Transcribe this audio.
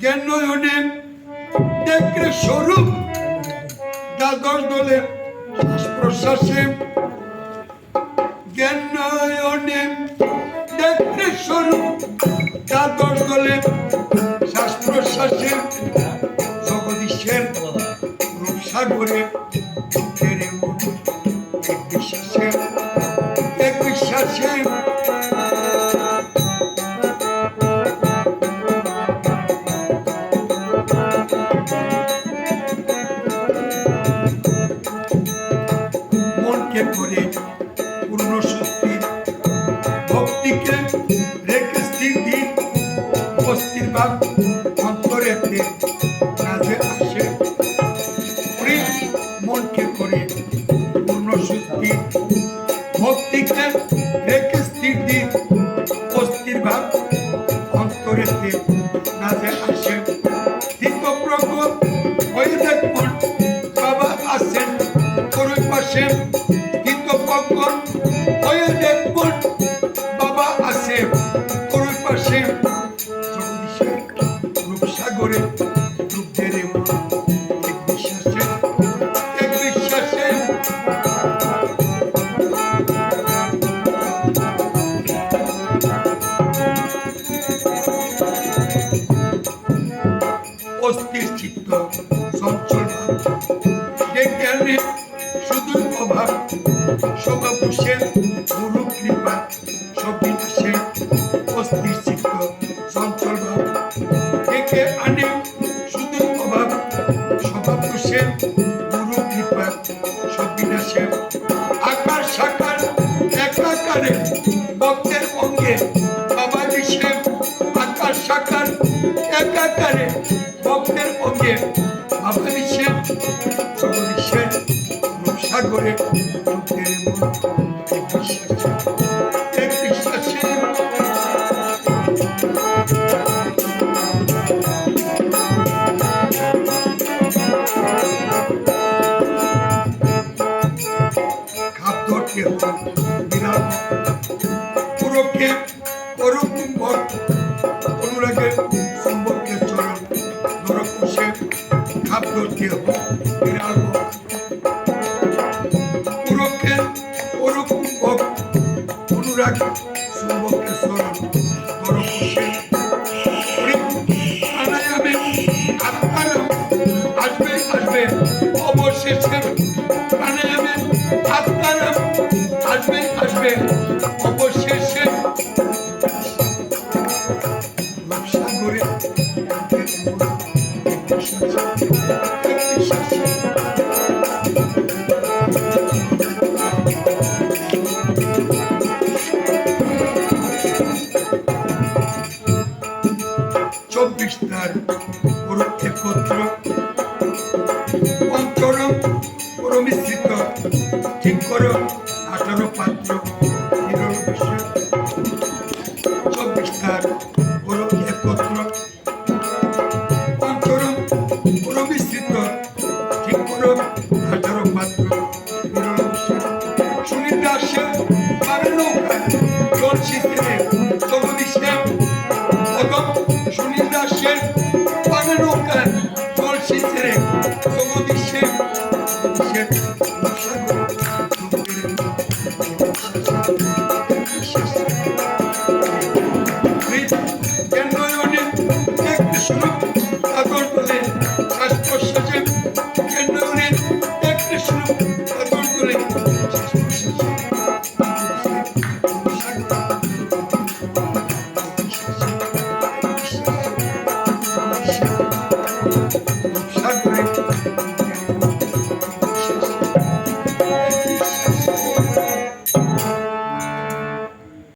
জ্ঞান নয়নে দেখলে স্বরূপ দ্বাদশ দলে শ্বাস প্রশ্বাসে জ্ঞান নয়নে দেখলে স্বরূপ দ্বাদশ দলে শ্বাস প্রশ্বাসে জগদীশের রূপসাগরে এক বিশ্বাসে এক বিশ্বাসে মনকে করে পূর্ণ শক্তির ভক্তিকে রেখে স্থির দিন অস্থির ভাব অন্তরেতে কাজে আসে মনকে করে পূর্ণ শক্তির ভক্তিকে রেখে স্থির দিন অস্থির ভাব অন্তরেতে কাজে আসে স্থিত প্রকট হয়ে দেখুন বাবা আছেন করুই পাশে স্থিত প্রকট হয়ে দেখুন বাবা আছে করুই পাশে জগদীশের রূপসাগরে ডুব দেরে মন এক বিশ্বাসে এক বিশ্বাসে অস্থির চিত্ত চঞ্চল জ্ঞানে শুধু অভাব সবাবুষের গুরু কৃপা সব বিনাশে অস্থির চিত্ত চঞ্চল ভাব ডেকে আনে শুধু অভাব সবাবুষের গুরু কৃপা সব বিনাশে আকার সাকার একাকারে ভক্তের অঙ্গে বাবা দিশে আকার সাকার একাকারে ভক্তের অঙ্গে বাবা দিশে জগদীশের রূপসাগরে ভক্তের মন এক বিশ্বাসে এক বিশ্বাসে খাপ ধরতে বিরাট পুরোকে পরকুম্ভর অনুরাগের সম্পর্কে চরণ নরকুশে খাপ ধরতে বিরাট পুরোকে পরকুম্ভর অনুরাগ সম্পর্কে চরণ নরকুশে প্রাণায়ামে আত্মার আসবে আসবে অবশেষে প্রাণায়ামে আত্মার আসবে আসবে অবশেষে রূপসাগরে চব্বিশ তার একত্র পঞ্চরম পরমিশ্রিত ঠিক করো 18 পাত্র চব্বিশ তার একত্র পঞ্চরম পরমিশ্রিত ঠিক করো 18 পাত্র সুনিদ্রা আসে পারে নৌকা জল শীতে জগদীশে ভগব সুনিদ্রা আসে পারে নৌকা জল শীতে জগদীশে জ্ঞান নয়নে দেখতে শুরু